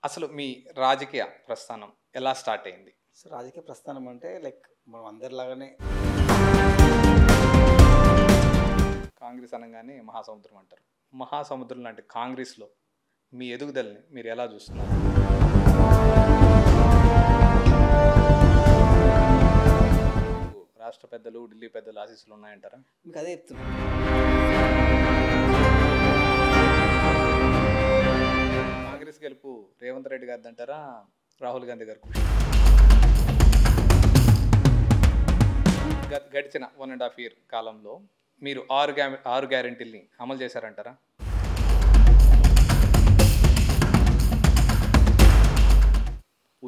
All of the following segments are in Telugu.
అసలు మీ రాజకీయ ప్రస్థానం ఎలా స్టార్ట్ అయింది? సో రాజకీయ ప్రస్థానం అంటే లైక్ మనం అందరిలాగానే కాంగ్రెస్ అనంగానే మహాసముద్రం అంటారు. మహాసముద్రం లాంటి కాంగ్రెస్‌లో మీ ఎదుగుదలని మీరు ఎలా చూస్తున్నారు? మీకు రాష్ట్ర పెద్దలు, ఢిల్లీ పెద్దల ఆశీస్సులు ఉన్నాయంటారా? మీకు అదే చెప్తున్నాను. కాంగ్రెస్ గెలుపు రేవంత్ రెడ్డి గారిదంటారా? రాహుల్ గాంధీ గారి కృషి? గడిచిన 1.5 ఇయర్ కాలంలో మీరు 6 గ్యారెంటీల్ని అమలు చేశారంటారా?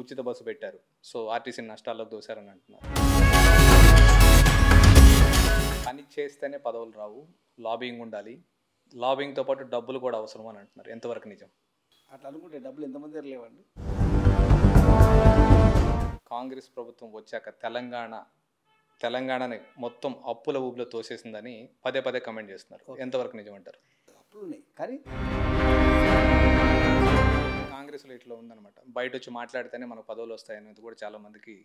ఉచిత బస్సు పెట్టారు. సో ఆర్టీసీ నష్టాల్లోకి దోశారని అంటున్నారు. పని చేస్తేనే పదవులు రావు, లాబింగ్ ఉండాలి, లాబింగ్తో పాటు డబ్బులు కూడా అవసరం అని అంటున్నారు. ఎంతవరకు నిజం? అట్లా అనుకుంటే డబ్బులు ఎంతమంది దగ్గర లేవండి. కాంగ్రెస్ ప్రభుత్వం వచ్చాక తెలంగాణని మొత్తం అప్పుల ఊబిలో తోసేసిందని పదే పదే కమెంట్ చేస్తున్నారు. ఎంతవరకు నిజం అంటారు? అప్పులు ఉన్నాయి కానీ కాంగ్రెస్లో ఇట్లా ఉందన్నమాట. బయట వచ్చి మాట్లాడితేనే మనకు పదవులు వస్తాయనేది కూడా చాలా మందికి.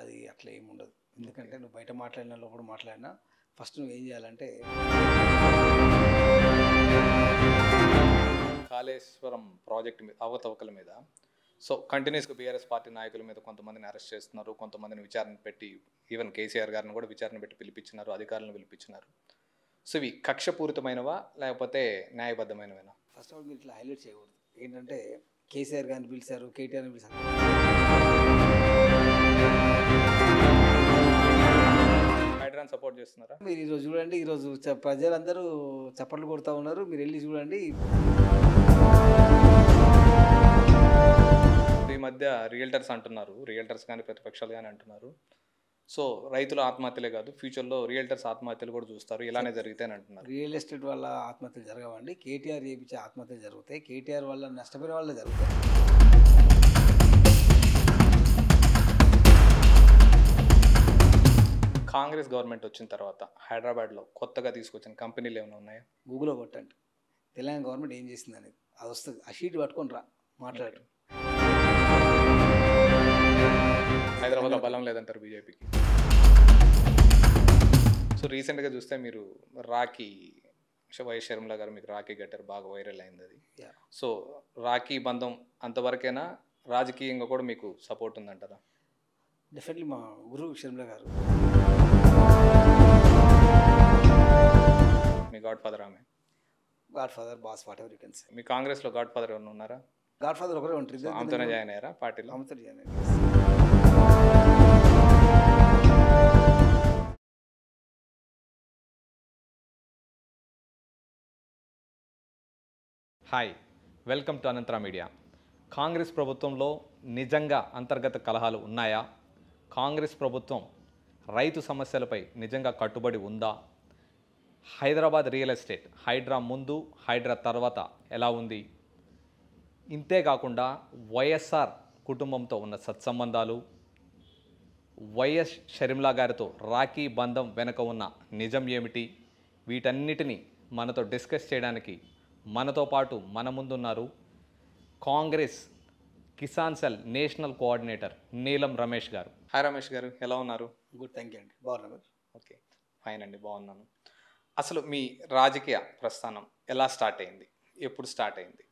అది అట్లా ఏమి ఉండదు. ఎందుకంటే నువ్వు బయట మాట్లాడిన లోపల మాట్లాడినా ఫస్ట్ నువ్వు ఏం చేయాలంటే కాళేశ్వరం ప్రాజెక్ట్ మీద అవకతవకల మీద సో కంటిన్యూస్గా బీఆర్ఎస్ పార్టీ నాయకుల మీద కొంతమందిని అరెస్ట్ చేస్తున్నారు, కొంతమందిని విచారణ పెట్టి ఈవెన్ కేసీఆర్ గారిని కూడా విచారణ పెట్టి పిలిపించినారు, అధికారులను పిలిపించినారు. సో ఇవి కక్షపూరితమైనవా లేకపోతే న్యాయబద్ధమైనవేనా? ఫస్ట్ ఆఫ్ ఆల్ మీరు ఇట్లా హైలైట్ చేయకూడదు. ఏంటంటే కేసీఆర్ గారిని పిలిచారు, కేటీఆర్ని పిలిచారు. హైడ్రాన్ సపోర్ట్ చేస్తున్నారా? మీరు ఈరోజు చూడండి, ఈరోజు ప్రజలందరూ చప్పట్లు కొడుతూ ఉన్నారు. మీరు వెళ్ళి చూడండి. ఈ మధ్య రియల్టర్స్ అంటున్నారు, రియల్టర్స్ కానీ ప్రతిపక్షాలు కానీ అంటున్నారు, సో రైతుల ఆత్మహత్యలే కాదు ఫ్యూచర్లో రియల్టర్స్ ఆత్మహత్యలు కూడా చూస్తారు, ఇలానే జరిగితే అని అంటున్నారు. రియల్ ఎస్టేట్ వల్ల ఆత్మహత్యలు జరగవండి. కేటీఆర్ చేయించే ఆత్మహత్యలు జరుగుతాయి. కేటీఆర్ వల్ల నష్టపోయిన వాళ్ళే జరుగుతాయి. కాంగ్రెస్ గవర్నమెంట్ వచ్చిన తర్వాత హైదరాబాద్లో కొత్తగా తీసుకొచ్చిన కంపెనీలు ఏమైనా ఉన్నాయా? గూగుల్లో కొట్టండి తెలంగాణ గవర్నమెంట్ ఏం చేసింది అనేది, అది వస్తుంది. ఆ షీట్ పట్టుకొని రా మాట్లాడు. హైదరాబాద్లో బలం లేదంటారు బీజేపీకి. సో రీసెంట్గా చూస్తే మీరు రాఖీ వైఎస్ షర్మిల గారు మీకు రాఖీ కట్టారు, బాగా వైరల్ అయింది అది. సో రాఖీ బంధం అంతవరకైనా రాజకీయంగా కూడా మీకు సపోర్ట్ ఉందంటారా? డెఫినెట్లీ మా గురువు షర్మిల గారు, మీ గాడ్ ఫాదర్ ఆమె. Godfather, boss, whatever you can say. మీ కాంగ్రెస్లో గాడ్ ఫాదర్ ఎవరైనా ఉన్నారా? గాడ్ ఫాదర్ ఒకరే ఉంటారు. ఆమెతోనే జాయిన్ అయ్యారా పార్టీలో? ఆమెతో జాయిన్ అయ్యారు. Hi, welcome to Anantara media. Congress ప్రభుత్వంలో నిజంగా అంతర్గత కలహాలు ఉన్నాయా? కాంగ్రెస్ ప్రభుత్వం రైతు సమస్యలపై నిజంగా కట్టుబడి ఉందా? హైదరాబాద్ రియల్ ఎస్టేట్ హైడ్రా ముందు హైడ్రా తర్వాత ఎలా ఉంది? ఇంతేకాకుండా వైఎస్ఆర్ కుటుంబంతో ఉన్న సత్సంబంధాలు, వైఎస్ షర్మిల గారితో రాఖీ బంధం వెనుక ఉన్న నిజం ఏమిటి? వీటన్నిటినీ మనతో డిస్కస్ చేయడానికి మనతో పాటు మన ముందున్నారు Congress Kisan cell national coordinator Neelam Ramesh గారు. హాయ్ రమేష్ గారు, ఎలా ఉన్నారు? గుడ్, థ్యాంక్ యూ అండి. బాగున్నారు? ఓకే, ఫైన్ అండి, బాగున్నాను. అసలు మీ రాజకీయ ప్రస్థానం ఎలా స్టార్ట్ అయింది? ఎప్పుడు స్టార్ట్ అయింది?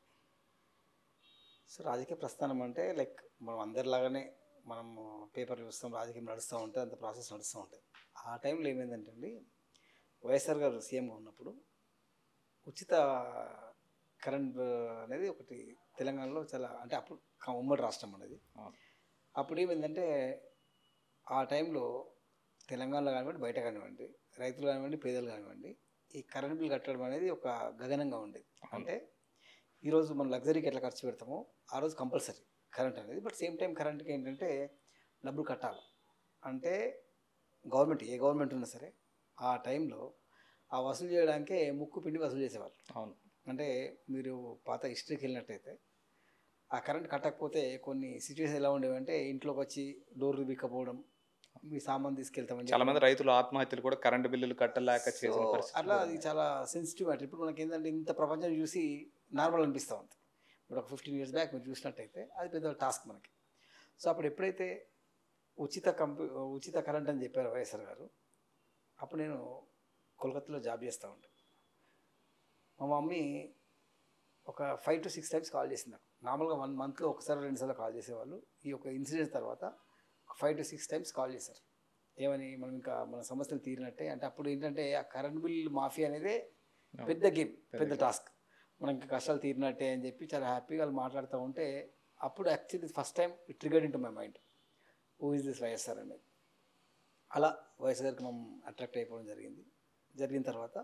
సో రాజకీయ ప్రస్థానం అంటే లైక్ మనం అందరిలాగానే మనం పేపర్ చూస్తాం, రాజకీయం నడుస్తూ ఉంటే అంత ప్రాసెస్ నడుస్తూ ఉంటుంది. ఆ టైంలో ఏమైందంటే అండి, వైఎస్ఆర్ గారు సీఎంగా ఉన్నప్పుడు ఉచిత కరెంట్ అనేది ఒకటి తెలంగాణలో చాలా, అంటే అప్పుడు ఉమ్మడి రాష్ట్రం అనేది. అప్పుడు ఏమైందంటే ఆ టైంలో తెలంగాణలో కానివ్వండి, బయట కానివ్వండి, రైతులు కానివ్వండి, పేదలు కానివ్వండి, ఈ కరెంట్ బిల్ కట్టడం అనేది ఒక గగనంగా ఉండేది. అంటే ఈరోజు మనం లగ్జరీకి ఎట్లా ఖర్చు పెడతామో ఆ రోజు కంపల్సరీ కరెంట్ అనేది. బట్ సేమ్ టైం కరెంట్కి ఏంటంటే డబ్బులు కట్టాలి. అంటే గవర్నమెంట్, ఏ గవర్నమెంట్ ఉన్నా సరే ఆ టైంలో ఆ వసూలు చేయడానికే ముక్కు పిండి వసూలు చేసేవాళ్ళు. అవును. అంటే మీరు పాత హిస్టరీకి వెళ్ళినట్టయితే ఆ కరెంట్ కట్టకపోతే కొన్ని సిచ్యువేషన్ ఎలా ఉండేవంటే ఇంట్లోకి వచ్చి డోర్లు బిక్కపోవడం, మీ సామాన్ తీసుకెళ్తామని చాలా మంది రైతులు ఆత్మహత్యలు కూడా కరెంటు బిల్లులు కట్టలేక చేసిన పరిస్థితి. అట్లా అది చాలా సెన్సిటివ్ మ్యాటర్. ఇప్పుడు మనకి ఏంటంటే ఇంత ప్రపంచం చూసి నార్మల్ అనిపిస్తూ ఉంది. ఇప్పుడు ఒక 15 years బ్యాక్ మీరు చూసినట్టయితే అది పెద్ద టాస్క్ మనకి. సో అప్పుడు ఎప్పుడైతే ఉచిత ఉచిత కరెంట్ అని చెప్పారు వైఎస్ఆర్ గారు, అప్పుడు నేను కోల్కతాలో జాబ్ చేస్తూ ఉంటాను. మా మమ్మీ ఒక 5 to 6 times కాల్ చేసింది నాకు. నార్మల్గా 1 monthలో ఒకసారి 2 సార్లు కాల్ చేసేవాళ్ళు. ఈ ఒక ఇన్సిడెంట్ తర్వాత 5 to 6 times కాల్ చేశారు. ఏమని, మనం ఇంకా మన సమస్యలు తీరినట్టే. అంటే అప్పుడు ఏంటంటే ఆ కరెంట్ బిల్ మాఫియా అనేది పెద్ద గేమ్, పెద్ద టాస్క్. మనకి కష్టాలు తీరినట్టే అని చెప్పి చాలా హ్యాపీగా వాళ్ళు మాట్లాడుతూ ఉంటే, అప్పుడు actually first time it triggered in to my mind, who is this YSR అనేది. అలా వైఎస్ఆర్ గారికి మనం అట్రాక్ట్ అయిపోవడం జరిగింది. జరిగిన తర్వాత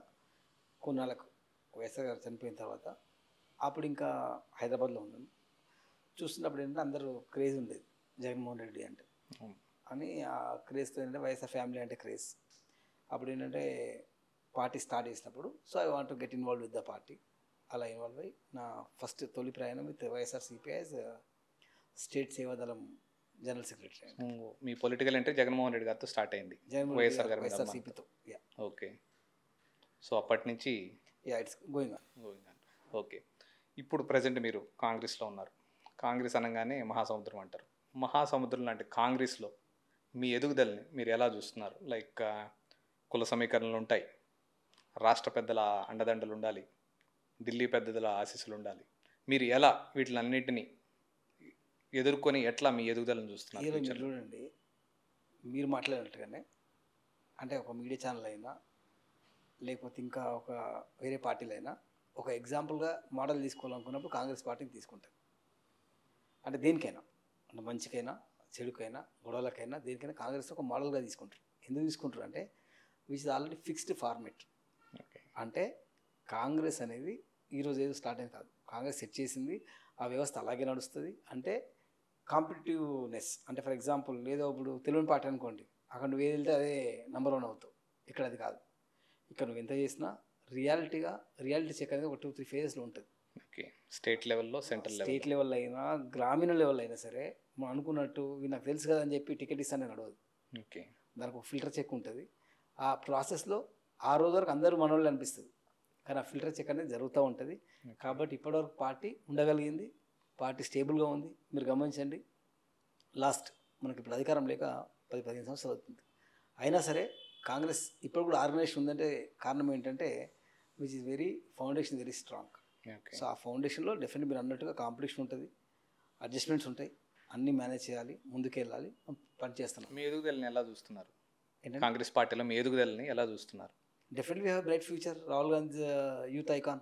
కొన్నాళ్ళకు వైఎస్ఆర్ గారు చనిపోయిన తర్వాత అప్పుడు ఇంకా హైదరాబాద్లో ఉన్నాను. చూస్తున్నప్పుడు ఏంటంటే అందరూ క్రేజ్ ఉండేది జగన్మోహన్ రెడ్డి అంటే అని. ఆ క్రేజ్తో ఏంటంటే వైఎస్ఆర్ ఫ్యామిలీ అంటే క్రేజ్. అప్పుడు ఏంటంటే పార్టీ స్టార్ట్ చేసినప్పుడు, so I want to get involve with the party. అలా ఇన్వాల్వ్ అయ్యి నా ఫస్ట్ తొలి ప్రయాణం విత్ వైఎస్ఆర్సీపీ యాజ్ స్టేట్ సేవాదళం జనరల్ సెక్రటరీ. మీ పొలిటికల్ ఎంట్రీ జగన్మోహన్ రెడ్డి గారితో స్టార్ట్ అయింది, వైఎస్ఆర్ గారి మీద. వైఎస్ఆర్సీపీతో. ఓకే. సో అప్పటి నుంచి ఇట్స్ గోయింగ్ ఆన్. ఓకే. ఇప్పుడు ప్రజెంట్ మీరు కాంగ్రెస్లో ఉన్నారు. కాంగ్రెస్ అనగానే మహాసముద్రం అంటారు. మహాసముద్రం లాంటి కాంగ్రెస్లో మీ ఎదుగుదలని మీరు ఎలా చూస్తున్నారు? లైక్ కుల సమీకరణలు ఉంటాయి, రాష్ట్ర పెద్దల అండదండలు ఉండాలి, ఢిల్లీ పెద్దల ఆశీస్సులు ఉండాలి. మీరు ఎలా వీటిలన్నిటిని ఎదుర్కొని ఎట్లా మీ ఎదుగుదలను చూస్తున్నారు? మీరు చూడండి, మీరు మాట్లాడినట్టుగానే అంటే ఒక మీడియా ఛానల్ అయినా లేకపోతే ఇంకా ఒక వేరే పార్టీలు అయినా ఒక ఎగ్జాంపుల్గా మోడల్ తీసుకోవాలనుకున్నప్పుడు కాంగ్రెస్ పార్టీని తీసుకుంటారు. అంటే దేనికైనా, అంటే మంచికైనా చెడుకైనా గొడవలకైనా దేనికైనా కాంగ్రెస్ ఒక మోడల్గా తీసుకుంటారు. ఎందుకు తీసుకుంటారు అంటే which is already fixed format. అంటే కాంగ్రెస్ అనేది ఈరోజు ఏదో స్టార్ట్ అయింది కాదు, కాంగ్రెస్ సెట్ చేసింది, ఆ వ్యవస్థ అలాగే నడుస్తుంది. అంటే కాంపిటేటివ్నెస్. అంటే ఫర్ ఎగ్జాంపుల్ ఏదో ఇప్పుడు తెలుగు పార్టీ అనుకోండి, అక్కడ నువ్వు ఏది వెళ్తే అదే నెంబర్ 1 అవుతావు. ఇక్కడ అది కాదు. ఇక్కడ నువ్వు ఎంత చేసినా రియాలిటీ చెక్ అనేది ఒక 2-3 phases ఉంటుంది. ఓకే. స్టేట్ లెవెల్లో, సెంట్రల్ స్టేట్ లెవెల్ అయినా గ్రామీణ లెవెల్ అయినా సరే మనం అనుకున్నట్టు ఇవి నాకు తెలుసు కదా అని చెప్పి టికెట్ ఇస్తాను నేను అడగదు. ఓకే. దానికి ఒక ఫిల్టర్ చెక్ ఉంటుంది. ఆ ప్రాసెస్లో ఆ రోజు వరకు అందరూ మనోళ్ళు అనిపిస్తుంది, కానీ ఆ ఫిల్టర్ చెక్ అనేది జరుగుతూ ఉంటుంది. కాబట్టి ఇప్పటివరకు పార్టీ ఉండగలిగింది, పార్టీ స్టేబుల్గా ఉంది. మీరు గమనించండి, లాస్ట్ మనకి ఇప్పుడు అధికారం లేక 10-15 సంవత్సరాలు అవుతుంది. అయినా సరే కాంగ్రెస్ ఇప్పుడు కూడా ఆర్గనైజేషన్ ఉందంటే కారణం ఏంటంటే which is foundation very strong. So ఆ ఫౌండేషన్లో డెఫినెట్లీ మీరు అన్నట్టుగా కాంపిటీషన్ ఉంటుంది, అడ్జస్ట్మెంట్స్ ఉంటాయి, అన్నీ మేనేజ్ చేయాలి, ముందుకెళ్ళాలి, పని చేస్తున్నాం. మీ ఎదుగుదలని ఎలా చూస్తున్నారు? కాంగ్రెస్ పార్టీలో మీ ఎదుగుదలని ఎలా చూస్తున్నారు? Definitely we have bright future. Rahul Gandhi youth icon.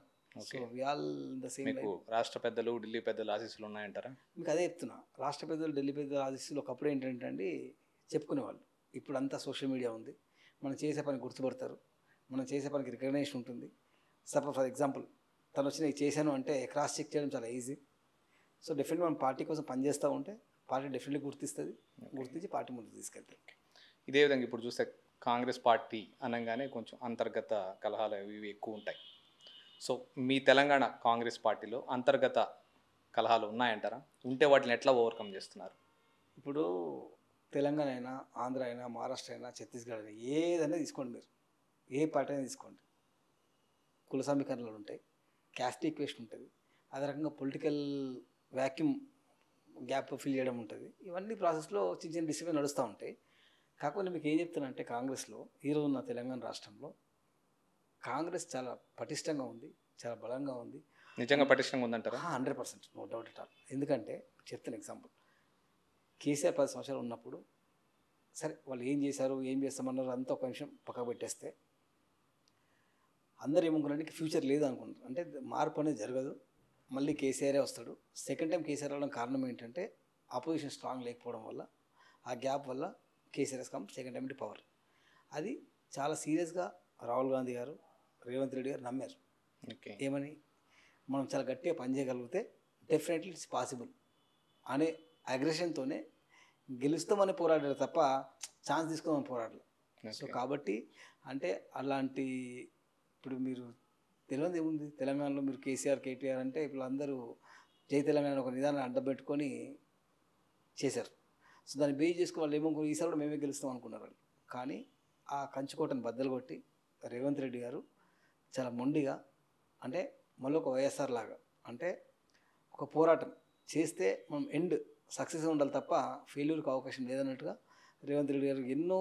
So we all the same. మీకు రాష్ట్ర పెద్దలు, ఢిల్లీ పెద్దలు ఆశీస్సులు ఉన్నాయంటారా? మీకు అదే చెప్తున్నా, రాష్ట్ర పెద్దలు, ఢిల్లీ పెద్దల ఆశీస్సులు ఒకప్పుడు ఏంటంటే అండి చెప్పుకునేవాళ్ళు. ఇప్పుడు అంతా సోషల్ మీడియా ఉంది, మనం చేసే పని గుర్తుపడతారు, మనం చేసే పనికి రికగ్నేషన్ ఉంటుంది. సపోజ్ ఫర్ ఎగ్జాంపుల్ తను వచ్చి నేను చేశాను అంటే క్రాస్ చెక్ చేయడం చాలా ఈజీ. సో డెఫినెట్లీ మనం పార్టీ కోసం పనిచేస్తూ ఉంటే పార్టీ డెఫినెట్లీ గుర్తిస్తుంది, గుర్తించి పార్టీ ముందుకు తీసుకెళ్తాయి. ఇదే విధంగా ఇప్పుడు చూస్తే కాంగ్రెస్ పార్టీ అనగానే కొంచెం అంతర్గత కలహాలు ఇవి ఎక్కువ ఉంటాయి. సో మీ తెలంగాణ కాంగ్రెస్ పార్టీలో అంతర్గత కలహాలు ఉన్నాయంటారా? ఉంటే వాటిని ఎట్లా ఓవర్కమ్ చేస్తున్నారు? ఇప్పుడు తెలంగాణ అయినా, ఆంధ్ర అయినా, మహారాష్ట్ర అయినా, ఛత్తీస్గఢ్ అయినా ఏదైనా తీసుకోండి, మీరు ఏ పార్టీ అయినా తీసుకోండి, కుల సమీకరణలు ఉంటాయి, క్యాస్ట్ ఈక్వేషన్ ఉంటుంది, అదే రకంగా పొలిటికల్ వ్యాక్యూమ్ గ్యాప్ ఫిల్ చేయడం ఉంటుంది. ఇవన్నీ ప్రాసెస్లో చిన్న చిన్న డిసిప్లిన్ నడుస్తూ ఉంటాయి. కాకపోతే మీకు ఏం చెప్తానంటే కాంగ్రెస్లో ఈరోజు ఉన్న తెలంగాణ రాష్ట్రంలో కాంగ్రెస్ చాలా పటిష్టంగా ఉంది, చాలా బలంగా ఉంది. నిజంగా పటిష్టంగా ఉందంటారా? 100%, నో డౌట్ ఎట్ ఆల్. ఎందుకంటే చెప్తాను ఎగ్జాంపుల్, కేసీఆర్ 10 సంవత్సరాలు ఉన్నప్పుడు సరే వాళ్ళు ఏం చేశారు, ఏం చేస్తామన్నారు అంతా ఒక నిమిషం పక్కకు పెట్టేస్తే అందరు ఏమనుకున్నారంటే ఫ్యూచర్ లేదు అనుకుంటారు. అంటే మార్పు అనేది జరగదు, మళ్ళీ కేసీఆరే వస్తాడు. సెకండ్ టైం కేసీఆర్ రావడం కారణం ఏంటంటే అపోజిషన్ స్ట్రాంగ్ లేకపోవడం వల్ల, ఆ గ్యాప్ వల్ల KCR's come second time to power. అది చాలా సీరియస్గా రాహుల్ గాంధీ గారు, రేవంత్ రెడ్డి గారు నమ్మారు. ఏమని, మనం చాలా గట్టిగా పనిచేయగలిగితే డెఫినెట్లీ ఇట్స్ పాసిబుల్ అనే అగ్రెషన్తోనే గెలుస్తామని పోరాడారు తప్ప ఛాన్స్ తీసుకోమని పోరాడలేదు. సో కాబట్టి అంటే అలాంటి ఇప్పుడు మీరు తెలియదు ఏముంది, తెలంగాణలో మీరు కేసీఆర్, కేటీఆర్ అంటే ఇప్పుడు అందరూ జై తెలంగాణ ఒక నిదానం అడ్డం చేశారు. సో దాన్ని బేస్ చేసుకుని వాళ్ళు ఏమనుకున్నారు, ఈసారి కూడా మేమే గెలుస్తాం అనుకున్నారు వాళ్ళు. కానీ ఆ కంచుకోటను బద్దలు కొట్టి రేవంత్ రెడ్డి గారు చాలా మొండిగా, అంటే మళ్ళీ ఒక వైఎస్ఆర్ లాగా, అంటే ఒక పోరాటం చేస్తే మనం ఎండ్ సక్సెస్ ఉండాలి తప్ప ఫెయిల్యూర్కి అవకాశం లేదన్నట్టుగా రేవంత్ రెడ్డి గారు ఎన్నో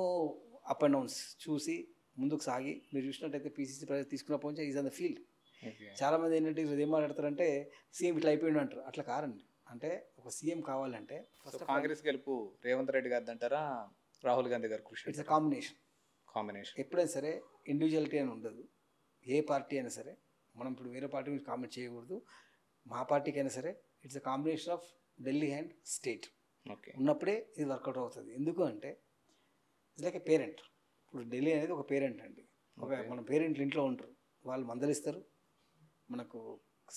అప్ అండ్ డౌన్స్ చూసి ముందుకు సాగి మీరు చూసినట్టయితే పీసీసీ ప్రజలు తీసుకున్నప్పటి నుంచి ఈజ్ ఆన్ ద ఫీల్డ్. చాలామంది ఏంటంటే ఈరోజు ఏం మాట్లాడతారంటే సీఎం ఇట్లా అయిపోయింది అంటారు. అట్లా కారండి. అంటే ఒక సీఎం కావాలంటే ఫస్ట్ కాంగ్రెస్ గెలుపు రేవంత్ రెడ్డి గారిది అంటారా, రాహుల్ గాంధీ గారు కృషి? It's a combination. ఎప్పుడైనా సరే ఇండివిజువాలిటీ అని ఉండదు. ఏ పార్టీ అయినా సరే, మనం ఇప్పుడు వేరే పార్టీ గురించి కామెంట్ చేయకూడదు. మా పార్టీకి అయినా సరే it's a combination of Delhi and state ఉన్నప్పుడే ఇది వర్కౌట్ అవుతుంది. ఎందుకు అంటే ఇట్స్ లైక్ ఏ పేరెంట్. ఇప్పుడు ఢిల్లీ అనేది ఒక పేరెంట్ అండి. ఒక మన పేరెంట్లు ఇంట్లో ఉంటారు, వాళ్ళు మందలిస్తారు, మనకు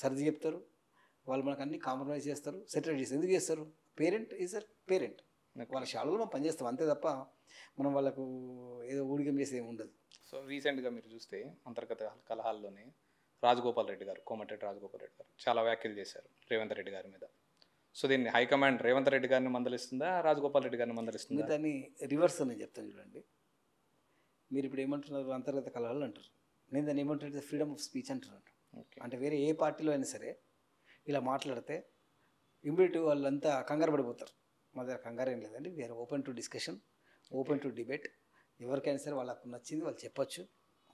సర్ది చెప్తారు, వాళ్ళు మనకు అన్ని కాంప్రమైజ్ చేస్తారు, సెటిల్ చేస్తారు. ఎందుకు చేస్తారు? Parent is a parent. వాళ్ళ షాడోలో మనం పనిచేస్తాం అంతే తప్ప మనం వాళ్ళకు ఏదో ఊడిగం చేసేది ఏమి ఉండదు. సో రీసెంట్గా మీరు చూస్తే అంతర్గత కలహాల్లోనే రాజగోపాల్ రెడ్డి గారు, కోమటిరెడ్డి రాజగోపాల్ రెడ్డి గారు చాలా వ్యాఖ్యలు చేశారు రేవంత్ రెడ్డి గారి మీద. సో దీన్ని హైకమాండ్ రేవంత్ రెడ్డి గారిని మందలిస్తుందా, రాజగోపాల్ రెడ్డి గారిని మందలిస్తుందా? దాన్ని రివర్స్ అని చెప్తాను చూడండి. మీరు ఇప్పుడు ఏమంటున్నారు? అంతర్గత కలహాలు అంటారు. నేను దాన్ని ఏమంటున్నది ఫ్రీడమ్ ఆఫ్ స్పీచ్ అంటున్నాను. అంటే వేరే ఏ పార్టీలో అయినా సరే ఇలా మాట్లాడితే ఇమ్మీడియట్ వాళ్ళంతా కంగారు పడిపోతారు. మా దగ్గర కంగారు ఏం లేదండి, we are open to discussion, open to debate. ఎవరికైనా సరే వాళ్ళకు నచ్చింది వాళ్ళు చెప్పొచ్చు.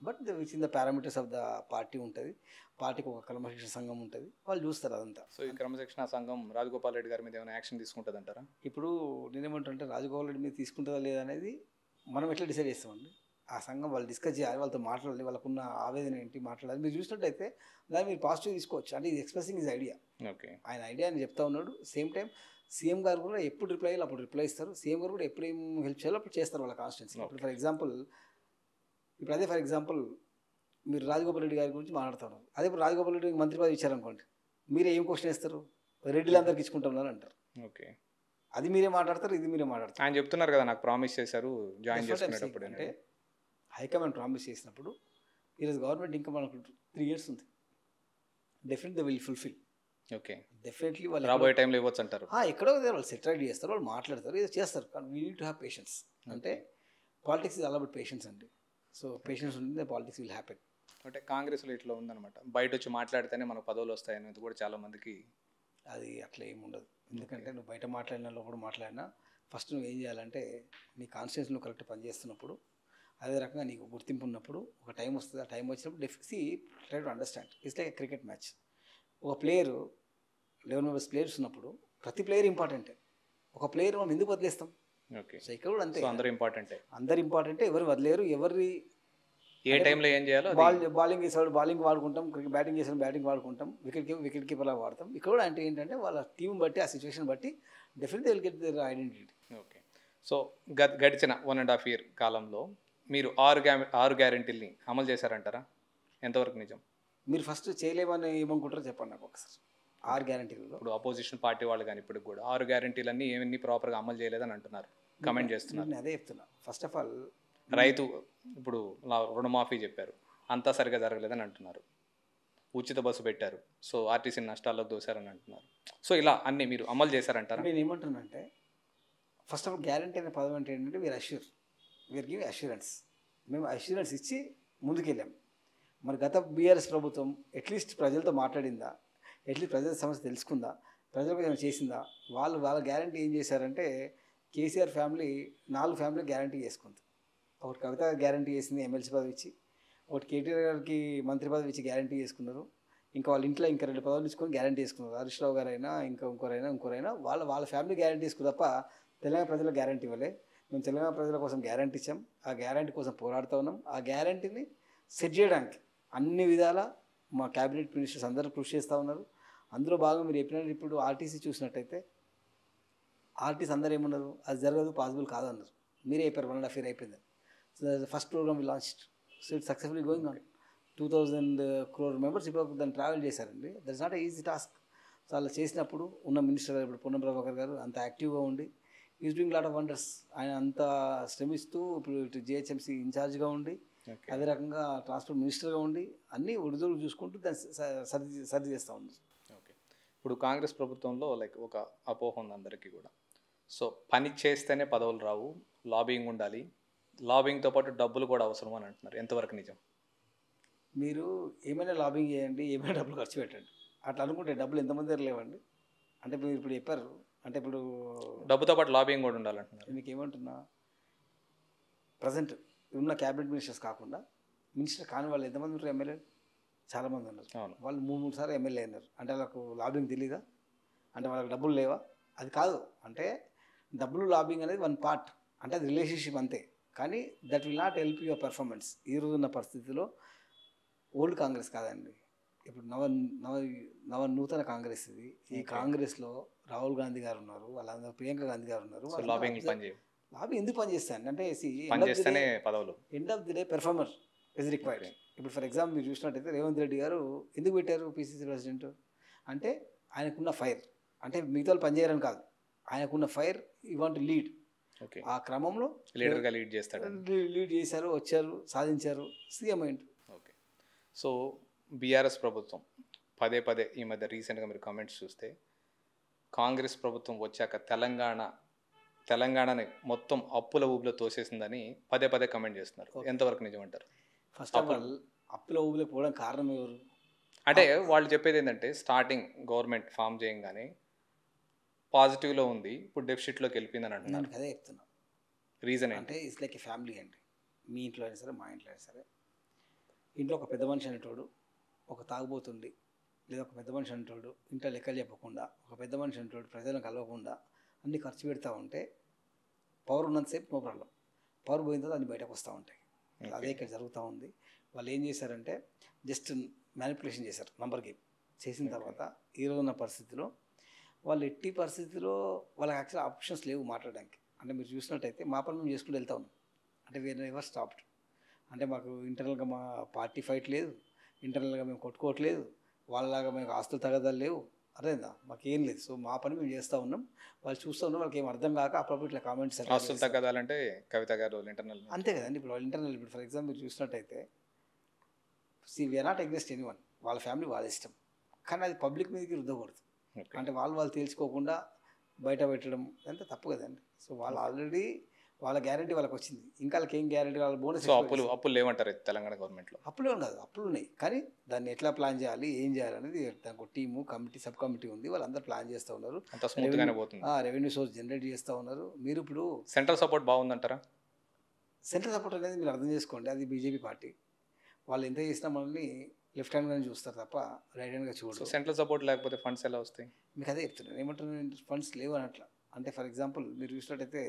But which in the parameters of the party ఉంటుంది. పార్టీకి ఒక క్రమశిక్షణ సంఘం ఉంటుంది, వాళ్ళు చూస్తారు అదంతా. సో ఈ క్రమశిక్షణ సంఘం రాజగోపాల్ రెడ్డి గారి మీద ఏమైనా యాక్షన్ తీసుకుంటుంది అంటారా? ఇప్పుడు నేనేమంటుంటే రాజగోపాల్ రెడ్డి మీద తీసుకుంటుందా లేదా అనేది మనం ఎట్లా డిసైడ్ చేస్తామండి. ఆ సంఘం వాళ్ళు డిస్కస్ చేయాలి, వాళ్ళతో మాట్లాడాలి, వాళ్ళకున్న ఆవేదన ఏంటి మాట్లాడాలి. మీరు చూసినట్టయితే దాన్ని మీరు పాజిటివ్ తీసుకోవచ్చు. అంటే ఇది ఎక్స్ప్రెసింగ్ ఇస్ ఐడియా. ఓకే, ఆయన ఐడియా అని చెప్తా ఉన్నాడు. సేమ్ టైం సీఎం గారు కూడా ఎప్పుడు రిప్లై అయ్యాలి అప్పుడు రిప్లై ఇస్తారు. సీఎం గారు కూడా ఎప్పుడు ఏం హెల్ప్ చేయాలో అప్పుడు చేస్తారు వాళ్ళ కాన్స్టిట్యున్సీ. ఇప్పుడు ఫర్ ఎగ్జాంపుల్ మీరు రాజగోపాల్ రెడ్డి గారి గురించి మాట్లాడుతున్నారు. అదే ఇప్పుడు రాజగోపాల్ రెడ్డి మంత్రి పదవి ఇచ్చారనుకోండి, మీరే ఏం క్వశ్చన్ వేస్తారు? రెడ్డిలందరికీ ఇచ్చుకుంటున్నారు అంటారు. ఓకే, అది మీరే మాట్లాడతారు, ఇది మీరే మాట్లాడతారు. ఆయన చెప్తున్నారు కదా నాకు ప్రామిస్ చేశారు జాయిన్ చేసుకునేటప్పుడు. అంటే హైకమాండ్ ప్రామిస్ చేసినప్పుడు ఈరోజు గవర్నమెంట్ ఇంకా మనకు 3 years ఉంది. Definitely they will fulfil. Okay, definitely వాళ్ళు రాబోయే టైంలో ఇవ్వచ్చు అంటారు. ఎక్కడో వాళ్ళు సెటిల్ చేస్తారు, వాళ్ళు మాట్లాడతారు, ఏదో చేస్తారు. కానీ we need to have patience. అంటే politics is all about patience అండి. సో పేషెన్స్ ఉంటే పాలిటిక్స్ విల్ హ్యాపెన్. అంటే కాంగ్రెస్లో ఇట్లా ఉందన్నమాట, బయట వచ్చి మాట్లాడితేనే మనకు పదవులు వస్తాయనేది కూడా చాలా మందికి. అది అట్లా ఏమి ఉండదు. ఎందుకంటే నువ్వు బయట మాట్లాడిన లోపల మాట్లాడినా ఫస్ట్ నువ్వు ఏం చేయాలంటే నీ కాన్స్టిట్యూన్సీ నువ్వు కరెక్ట్ పనిచేస్తున్నప్పుడు, అదే రకంగా నీకు గుర్తింపు ఉన్నప్పుడు ఒక టైం వస్తుంది. ఆ టైం వచ్చినప్పుడు డెఫిసి try to understand. It's like cricket match. ఒక ప్లేయరు 11 members ప్లేయర్స్ ఉన్నప్పుడు ప్రతి ప్లేయర్ ఇంపార్టెంటే. ఒక ప్లేయర్ మనం ఎందుకు వదిలేస్తాం? ఓకే, సో ఇక్కడ కూడా అంతే, అందరూ ఇంపార్టెంటే. అందరు ఇంపార్టెంటే, ఎవరు వదిలేరు. ఎవరి ఏ టైంలో ఏం చేయాలో బౌలింగ్ చేసేవాడు బౌలింగ్ వాడుకుంటాం, బ్యాటింగ్ చేసిన బ్యాటింగ్ వాడుకుంటాం, వికెట్ కీపర్లా వాడతాం. ఇక్కడ కూడా అంటే ఏంటంటే వాళ్ళ టీం బట్టి ఆ సిచ్యువేషన్ బట్టి definitely will get there identity. Okay, so గడిచిన 1.5 year కాలంలో మీరు 6 గ్యారెంటీల్ని అమలు చేశారంటారా? ఎంతవరకు నిజం? మీరు ఫస్ట్ చేయలేమని ఏమనుకుంటారో చెప్పండి నాకు ఒకసారి. 6 గ్యారెంటీలలో ఇప్పుడు అపోజిషన్ పార్టీ వాళ్ళు కానీ ఇప్పుడు కూడా 6 గ్యారెంటీలన్నీ ఏమన్నీ ప్రాపర్గా అమలు చేయలేదని అంటున్నారు, కమెంట్ చేస్తున్నారు. నేను అదే చెప్తున్నా. ఫస్ట్ ఆఫ్ ఆల్ రైతు ఇప్పుడు రుణమాఫీ చెప్పారు, అంతా సరిగా జరగలేదని అంటున్నారు. ఉచిత బస్సు పెట్టారు, సో ఆర్టీసీ నష్టాల్లోకి దోశారని అంటున్నారు. సో ఇలా అన్నీ మీరు అమలు చేశారంటారా? నేను ఏమంటున్నానంటే ఫస్ట్ ఆఫ్ ఆల్ గ్యారెంటీ అనే పదం అంటే ఏంటంటే వీఆర్ గివ్ అష్యూరెన్స్. మేము అష్యూరెన్స్ ఇచ్చి ముందుకెళ్ళాం. మరి గత బీఆర్ఎస్ ప్రభుత్వం అట్లీస్ట్ ప్రజలతో మాట్లాడిందా? అట్లీస్ట్ ప్రజల సమస్య తెలుసుకుందా? ప్రజలకు ఏమైనా చేసిందా? వాళ్ళ గ్యారంటీ ఏం చేశారంటే కేసీఆర్ ఫ్యామిలీ 4 ఫ్యామిలీ గ్యారంటీ చేసుకుంది. ఒకటి కవిత గ్యారంటీ చేసింది ఎమ్మెల్సీ పదవి ఇచ్చి, ఒకటి కేటీఆర్ గారికి మంత్రి పదవి ఇచ్చి గ్యారంటీ చేసుకున్నారు. ఇంకా వాళ్ళ ఇంట్లో ఇంకా 2 పదవులు ఇచ్చుకొని గ్యారంటీ చేసుకున్నారు. హరీష్ రావు గారైనా ఇంకోరైనా వాళ్ళ ఫ్యామిలీ గ్యారంటీ తీసుకు తప్ప తెలంగాణ ప్రజలకు గ్యారంటీ ఇవ్వలే. మేము తెలంగాణ ప్రజల కోసం గ్యారంటీ ఇచ్చాం, ఆ గ్యారంటీ కోసం పోరాడుతూ ఉన్నాం. ఆ గ్యారంటీని సెట్ చేయడానికి అన్ని విధాల మా క్యాబినెట్ మినిస్టర్స్ అందరూ కృషి చేస్తూ ఉన్నారు. అందులో భాగంగా మీరు చెప్పినట్టు ఇప్పుడు ఆర్టీసీ చూసినట్టయితే ఆర్టీసీ అందరూ ఏమన్నారు? అది జరగదు, పాసిబుల్ కాదన్నారు. మీరే చెప్పారు 1.5 year అయిపోయింది. So first program launched. So it successfully going on. 2000 crore members ఇప్పుడు దాన్ని ట్రావెల్ చేశారండి. That is not a easy task. So అలా చేసినప్పుడు ఉన్న మినిస్టర్ ఇప్పుడు పొన్నం ప్రభాకర్ గారు అంత యాక్టివ్గా ఉండి is doing lot of wonders. ఆయన అంత శ్రమిస్తూ ఇప్పుడు ఇటు జిహెచ్ఎంసీ ఇన్ఛార్జ్గా ఉండి, అదే రకంగా ట్రాన్స్పోర్ట్ మినిస్టర్గా ఉండి అన్నీ ఒడిదొడుగు చూసుకుంటూ దాన్ని సర్ది చేస్తూ ఉన్నారు. ఓకే, ఇప్పుడు కాంగ్రెస్ ప్రభుత్వంలో ఒక అపోహ ఉంది అందరికీ కూడా. సో పని చేస్తేనే పదవులు రావు, లాబింగ్ ఉండాలి, లాబింగ్తో పాటు డబ్బులు కూడా అవసరం అని అంటున్నారు. ఎంతవరకు నిజం? మీరు ఏమైనా లాబింగ్ చేయండి, ఏమైనా డబ్బులు ఖర్చు పెట్టండి, అట్లా అనుకుంటే డబ్బులు ఎంతమంది దగ్గర లేవండి. అంటే మీరు ఇప్పుడు చెప్పారు, అంటే ఇప్పుడు డబ్బుతో పాటు లాబింగ్ కూడా ఉండాలంటున్నారు. మీకు ఏమంటున్నా, ప్రజెంట్ ఉన్న క్యాబినెట్ మినిస్టర్స్ కాకుండా మినిస్టర్ కాని వాళ్ళు ఎంతమంది ఉంటారు? ఎమ్మెల్యేలు చాలామంది ఉన్నారు. అవును. వాళ్ళు 3 సార్లు ఎమ్మెల్యే అయినారు. అంటే వాళ్ళకు లాబింగ్ తెలీదా? అంటే వాళ్ళకి డబ్బులు లేవా? అది కాదు. అంటే డబ్బులు లాబింగ్ అనేది వన్ పార్ట్, అంటే అది రిలేషన్షిప్ అంతే. కానీ that will not help your performance. ఈ రోజున్న పరిస్థితిలో ఓల్డ్ కాంగ్రెస్ కాదండి, ఇప్పుడు నవ నూతన కాంగ్రెస్ ఇది. ఈ కాంగ్రెస్లో రాహుల్ గాంధీ గారు ఉన్నారు, వాళ్ళందరూ ప్రియాంక గాంధీ గారు ఉన్నారు. సో లాబింగ్ పని చేయవు. లాబీ ఎందుకు పని చేస్తాను అంటే పని చేస్తేనే పదవులు. End of the day performer is required. ఇప్పుడు ఫర్ ఎగ్జాంపుల్ మీరు చూసినట్టయితే రేవంత్ రెడ్డి గారు ఎందుకు పెట్టారు పిసిసి ప్రెసిడెంట్? అంటే ఆయనకున్న ఫైర్, అంటే మిగతా వాళ్ళు పనిచేయరని కాదు, ఆయనకున్న fire you want lead. Okay. ఆ క్రమంలో లీడర్గా లీడ్ చేస్తాడు. లీడ్ చేశారు, వచ్చారు, సాధించారు, సీఎం అయింది. ఓకే. సో బీఆర్ఎస్ ప్రభుత్వం పదే పదే ఈ మధ్య రీసెంట్గా మీరు కామెంట్స్ చూస్తే కాంగ్రెస్ ప్రభుత్వం వచ్చాక తెలంగాణని మొత్తం అప్పుల ఊబిలో తోసేసిందని పదే పదే కమెంట్ చేస్తున్నారు. ఎంతవరకు నిజమంటారు? ఫస్ట్ ఆఫ్ ఆల్ అప్పుల ఊబిలో పోవడం కారణం ఎవరు? అంటే వాళ్ళు చెప్పేది ఏంటంటే స్టార్టింగ్ గవర్నమెంట్ ఫామ్ చేయగానే పాజిటివ్లో ఉంది, ఇప్పుడు డెఫిసిట్లోకి వెళ్ళిపోయిందని అంటున్నారు. నేను అదే చెప్తున్నా. రీజన్ అంటే ఇట్స్ లైక్ ఏ ఫ్యామిలీ అండి. మీ ఇంట్లో అయినా సరే, మా ఇంట్లో అయినా సరే, ఇంట్లో ఒక పెద్ద మనిషి అనేటోడు ఒక తాగుబోతుండి, లేదా ఒక పెద్ద మనిషి అనేటోడు ఇంట్లో లెక్కలు చెప్పకుండా, ఒక పెద్ద మనిషి అనేటోడు ప్రజలను కలవకుండా అన్నీ ఖర్చు పెడతా ఉంటే పవర్ ఉన్నంతసేపు నో ప్రాబ్లం, పవర్ పోయిన తర్వాత అన్ని బయటకు వస్తూ ఉంటాయి. అదే ఇక్కడ జరుగుతూ ఉంది. వాళ్ళు ఏం చేశారంటే జస్ట్ మ్యానిపులేషన్ చేశారు, నంబర్ గేమ్ చేసిన తర్వాత ఈరోజు ఉన్న పరిస్థితిలో వాళ్ళు ఎట్టి పరిస్థితిలో వాళ్ళకి యాక్చువల్ ఆప్షన్స్ లేవు మాట్లాడడానికి. అంటే మీరు చూసినట్టయితే మా పని మేము చేసుకుంటూ వెళ్తా ఉన్నాం. అంటే వీఆర్ నెవర్ స్టాప్డ్. అంటే మాకు ఇంటర్నల్గా మా పార్టీ ఫైట్ లేదు, ఇంటర్నల్గా మేము కొట్టుకోవట్లేదు, వాళ్ళలాగా మేము ఆస్తులు తగదాలు లేవు, అర్థమైందా? మాకేం లేదు. సో మా పని మేము చేస్తూ ఉన్నాం, వాళ్ళు చూస్తూ ఉన్నాం. వాళ్ళకి ఏం అర్థం కాక అప్పుడప్పుడు ఇట్లా కామెంట్స్ ఆస్తులు తగ్గదాలంటే కవిత గారు ఇంటర్నల్ అంతే కదండి. ఇప్పుడు వాళ్ళు ఇంటర్నల్, ఇప్పుడు ఫర్ ఎగ్జాంపుల్ మీరు చూసినట్టయితే వీఆర్ నాట్ అగెన్స్ట్ ఎనీవన్, వాళ్ళ ఫ్యామిలీ వాళ్ళ ఇష్టం, కానీ అది పబ్లిక్ మీదకి రుద్దకూడదు. అంటే వాళ్ళు తేల్చుకోకుండా బయట పెట్టడం ఎంత తప్పు కదండి. సో వాళ్ళు ఆల్రెడీ వాళ్ళ గ్యారంటీ వాళ్ళకి వచ్చింది, ఇంకా వాళ్ళకి ఏం గ్యారంటీ? వాళ్ళ బోనస్. సో అప్పులు లేవంటారు తెలంగాణ గవర్నమెంట్లో? అప్పులు ఏం కాదు, అప్పులు ఉన్నాయి, కానీ దాన్ని ఎట్లా ప్లాన్ చేయాలి, ఏం చేయాలి అనేది దానికి ఒక టీము, కమిటీ, సబ్ కమిటీ ఉంది, వాళ్ళందరూ ప్లాన్ చేస్తూ ఉన్నారు. అంత స్మూత్గానే పోతుంది. రెవెన్యూ సోర్స్ జనరేట్ చేస్తూ ఉన్నారు. మీరు ఇప్పుడు సెంట్రల్ సపోర్ట్ బాగుందంటారా? సెంట్రల్ సపోర్ట్ అనేది మీరు అర్థం చేసుకోండి, అది బీజేపీ పార్టీ. వాళ్ళు ఎంత చేసినా మనల్ని లెఫ్ట్ హ్యాండ్గానే చూస్తారు తప్ప రైట్ హ్యాండ్గా చూడరు. సో సెంట్రల్ సపోర్ట్ లేకపోతే ఫండ్స్ ఎలా వస్తాయి? మీకు అదే చెప్తున్నాను, ఏమంటున్నాను, ఫండ్స్ లేవు అన్నట్లా. అంటే ఫర్ ఎగ్జాంపుల్ మీరు చూసినట్టయితే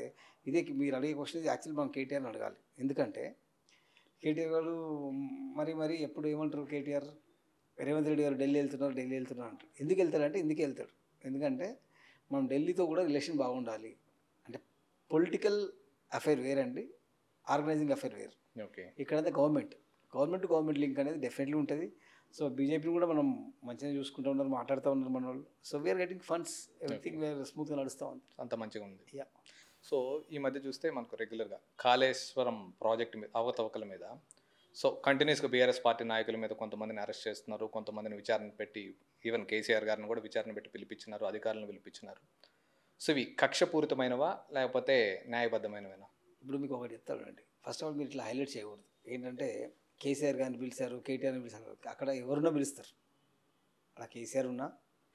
ఇదే మీరు అడిగే క్వశ్చన్ ఇది యాక్చువల్లీ మనం కేటీఆర్ని అడగాలి. ఎందుకంటే కేటీఆర్ గారు మరి ఎప్పుడు ఏమంటారు, కేటీఆర్ రేవంత్ రెడ్డి గారు ఢిల్లీ వెళ్తున్నారు అంటారు. ఎందుకు వెళ్తాడంటే ఇందుకే వెళ్తాడు, ఎందుకంటే మనం ఢిల్లీతో కూడా రిలేషన్ బాగుండాలి. అంటే పొలిటికల్ అఫైర్ వేరండి, ఆర్గనైజింగ్ అఫైర్ వేరు. ఓకే. ఇక్కడైతే గవర్నమెంట్ లింక్ అనేది డెఫినెట్లీ ఉంటుంది. సో బీజేపీని కూడా మనం మంచిగా చూసుకుంటూ ఉన్నారు, మాట్లాడుతూ ఉన్నారు మన వాళ్ళు. So we are getting funds, everything we are స్మూత్గా నడుస్తూ ఉంది, అంత మంచిగా ఉంది. సో ఈ మధ్య చూస్తే మనకు రెగ్యులర్గా కాళేశ్వరం ప్రాజెక్ట్ మీద అవకతవకల మీద సో కంటిన్యూస్గా బీఆర్ఎస్ పార్టీ నాయకుల మీద కొంతమందిని అరెస్ట్ చేస్తున్నారు, కొంతమందిని విచారణ పెట్టి, ఈవెన్ కేసీఆర్ గారిని కూడా విచారణ పెట్టి పిలిపించినారు, అధికారులను పిలిపించినారు. సో ఇవి కక్షపూరితమైనవా లేకపోతే న్యాయబద్ధమైనవేనా? ఇప్పుడు మీకు ఒకటి చెప్తానండి. ఫస్ట్ ఆఫ్ ఆల్ మీరు ఇట్లా హైలైట్ చేయకూడదు. ఏంటంటే కేసీఆర్ గారిని పిలిచారు, కేటీఆర్ని పిలిచారు, అక్కడ ఎవరున్నా పిలుస్తారు. అక్కడ కేసీఆర్ ఉన్నా,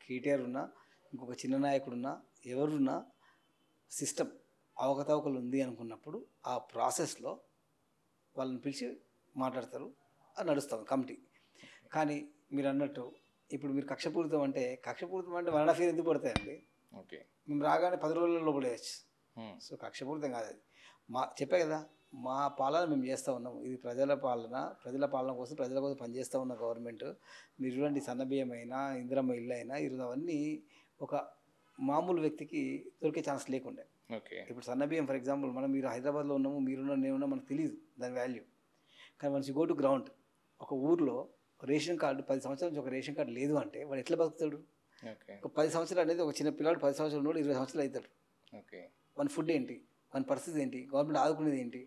కేటీఆర్ ఉన్నా, ఇంకొక చిన్న నాయకుడు ఉన్నా, ఎవరున్నా సిస్టమ్ అవకతవకలు ఉంది అనుకున్నప్పుడు ఆ ప్రాసెస్లో వాళ్ళని పిలిచి మాట్లాడతారు, అది నడుస్తాం కమిటీ. కానీ మీరు అన్నట్టు ఇప్పుడు మీరు కక్షపూరితం అంటే 1.5 year ఎందుకు పడతాయండి? ఓకే. మేము రాగానే 10 రోజుల్లో పడేయచ్చు. సో కక్షపూరితం కాదు అది. చెప్పే కదా, మా పాలన మేము చేస్తూ ఉన్నాం, ఇది ప్రజల పాలన కోసం, ప్రజల కోసం పనిచేస్తూ ఉన్న గవర్నమెంట్. మీరు చూడండి, సన్నబియ్యం అయినా, ఇందిరమ్మ ఇల్లు అయినా, ఈరోజు అవన్నీ ఒక మామూలు వ్యక్తికి దొరికే ఛాన్స్ లేకుండే. ఓకే. ఇప్పుడు సన్నబియ్యం ఫర్ ఎగ్జాంపుల్ మీరు హైదరాబాద్లో ఉన్నాము, మీరున్నా, నేనున్నా, మనకు తెలియదు దాని వాల్యూ. కానీ once you go to ground, ఒక ఊర్లో రేషన్ కార్డు 10 సంవత్సరాల నుంచి ఒక రేషన్ కార్డు లేదు అంటే వాడు ఎట్లా బతుకుతాడు? ఒక 10 సంవత్సరాలు అనేది ఒక చిన్న పిల్లాడు 10 సంవత్సరాలు ఉన్నాడు, 20 సంవత్సరాలు అవుతాడు. ఓకే. మన ఫుడ్ ఏంటి, మన పరిస్థితి ఏంటి, గవర్నమెంట్ ఆదుకునేది ఏంటి,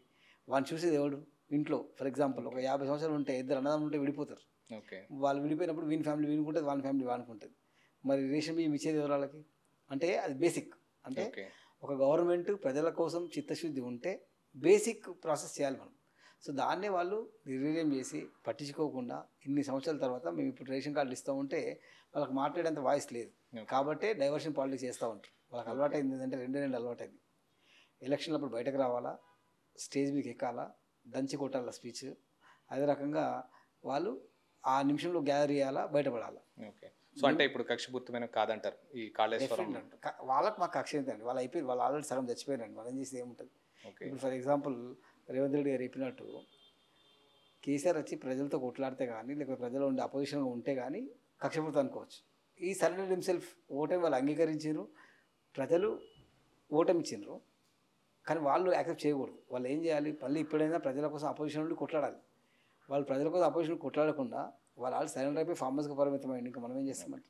వాడిని చూసేది ఎవడు? ఇంట్లో ఫర్ ఎగ్జాంపుల్ ఒక 50 సంవత్సరాలు ఉంటే, ఇద్దరు అన్నదమ్ములు ఉంటే విడిపోతారు. ఓకే. వాళ్ళు విడిపోయినప్పుడు వీని ఫ్యామిలీ వీనుకుంటుంది, వాళ్ళ ఫ్యామిలీ వానుకుంటుంది. మరి రేషన్ బియ్యం ఇచ్చేది ఎవరు వాళ్ళకి? అంటే అది బేసిక్. అంటే ఒక గవర్నమెంట్ ప్రజల కోసం చిత్తశుద్ధి ఉంటే బేసిక్ ప్రాసెస్ చేయాలి మనం. సో దాన్నే వాళ్ళు నిర్వీర్యం చేసి పట్టించుకోకుండా ఇన్ని సంవత్సరాల తర్వాత మేము ఇప్పుడు రేషన్ కార్డులు ఇస్తూ ఉంటే వాళ్ళకి మాట్లాడేంత వాయిస్ లేదు. కాబట్టి డైవర్షన్ పాలిటిక్స్ చేస్తూ ఉంటారు. వాళ్ళకి అలవాటైంది ఏంటంటే రెండు అలవాటైంది. ఎలక్షన్లప్పుడు బయటకు రావాలా, స్టేజ్ మీదకి ఎక్కాలా, దంచి కొట్టాలా స్పీచ్. అదే రకంగా వాళ్ళు ఆ నిమిషంలో గ్యాదర్ చేయాలా, బయటపడాలా. ఓకే. సో అంటే ఇప్పుడు కక్షపూర్తమైన కాదంటారు ఈ కాళేశ్వరం. వాళ్ళకి మాకు కక్ష ఏంటండి, వాళ్ళు అయిపోయింది, వాళ్ళు ఆల్రెడీ సగం చచ్చిపోయారండి, మనం చేసి ఏముంటుంది. ఓకే. ఇప్పుడు ఫర్ ఎగ్జాంపుల్ రేవంత్ రెడ్డి గారు చెప్పినట్టు కేసీఆర్ వచ్చి ప్రజలతో కొట్లాడితే కానీ, లేకపోతే ప్రజలు ఉండే అపోజిషన్గా ఉంటే కానీ కక్షపూర్తి అనుకోవచ్చు. ఈ సరెండర్ హిమ్సెల్ఫ్ ఓటమి వాళ్ళు అంగీకరించారు, ప్రజలు ఓటమి ఇచ్చిండ్రు. కానీ వాళ్ళు యాక్సెప్ట్ చేయకూడదు. వాళ్ళు ఏం చేయాలి, మళ్ళీ ఇప్పుడైనా ప్రజల కోసం అపోజిషన్ నుండి కొట్లాడాలి. వాళ్ళు ప్రజల కోసం అపోజిషన్ కొట్లాడకుండా వాళ్ళు ఆల్రెడీ సరెండర్ అయిపోయి ఫార్మర్స్కి పరిమితమైంది. ఇంకా మనం ఏం చేస్తామంటే,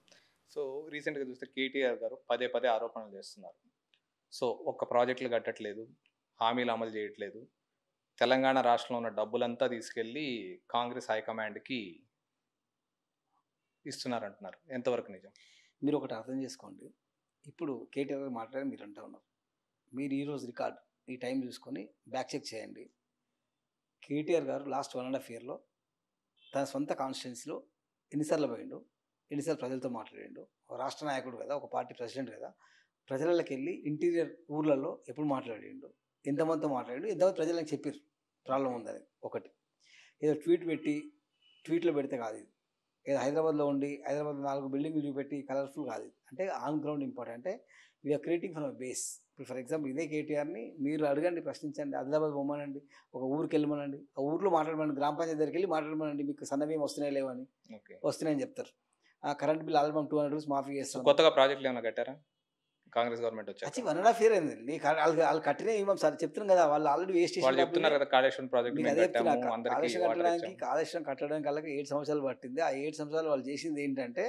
సో రీసెంట్గా చూస్తే కేటీఆర్ గారు పదే ఆరోపణలు చేస్తున్నారు. సో ఒక్క ప్రాజెక్టులు కట్టట్లేదు, హామీలు అమలు చేయట్లేదు, తెలంగాణ రాష్ట్రంలో ఉన్న డబ్బులంతా తీసుకెళ్ళి కాంగ్రెస్ హైకమాండ్కి ఇస్తున్నారంటున్నారు. ఎంతవరకు నిజం? మీరు ఒకటి అర్థం చేసుకోండి. ఇప్పుడు కేటీఆర్ గారు మాట్లాడి మీరు అంటూ ఉన్నారు. మీరు ఈరోజు రికార్డు ఈ టైం చూసుకొని బ్యాక్ చెక్ చేయండి. కేటీఆర్ గారు లాస్ట్ 1.5 yearలో తన సొంత కాన్స్టిట్యున్సీలో ఎన్నిసార్లు పోయిండు, ఎన్నిసార్లు ప్రజలతో మాట్లాడిండు. ఒక రాష్ట్ర నాయకుడు కదా, ఒక పార్టీ ప్రెసిడెంట్ కదా, ప్రజలకి వెళ్ళి ఇంటీరియర్ ఊర్లలో ఎప్పుడు మాట్లాడిండు, ఎంతమందితో మాట్లాడిండు, ఎంతమంది ప్రజలకు చెప్పారు ప్రాబ్లం ఉందని. ఒకటి ఏదో ట్వీట్లో పెడితే కాదు ఇది. ఏదో హైదరాబాద్లో ఉండి హైదరాబాద్ 4 బిల్డింగ్లు చూపెట్టి కలర్ఫుల్ కాదు ఇది. అంటే ఆన్ గ్రౌండ్ ఇంపార్టెంట్. అంటే వీఆర్ క్రియేటింగ్ ఫ్రమ్ బేస్. ఇప్పుడు ఫర్ ఎగ్జాంపుల్ ఇదే కేటీఆర్ని మీరు అడగండి, ప్రశ్నించండి, ఆదిలాబాద్ పోమనండి, ఒక ఊరికి వెళ్ళమనండి, ఆ ఊర్లో మాట్లాడమని, గ్రామ పంచాయతీ దగ్గరికి వెళ్ళి మాట్లాడమనండి, మీకు సన్నబియ్యం వస్తున్నాయి లేవని. వస్తున్నాయని చెప్తారు. ఆ కరెంట్ బిల్ ఆల్రెడీ మనం 200 రూపీస్ మాఫీ చేస్తాం. కొత్తగా ప్రాజెక్టులు ఏమైనా కట్టారా కాంగ్రెస్ గవర్నమెంట్ వచ్చి? 1.5 year అయింది. వాళ్ళు కట్టిన ఇవ్వం సార్, చెప్తున్నాం కదా, వాళ్ళు ఆల్రెడీ వేస్ట్ వాళ్ళు చెప్తున్నారు కదా కాళేశ్వరం ప్రాజెక్ట్ కాళేశ్వరం కట్టడానికి వాళ్ళకి 7 సంవత్సరాలు పట్టింది. ఆ 7 సంవత్సరాలు వాళ్ళు చేసింది ఏంటంటే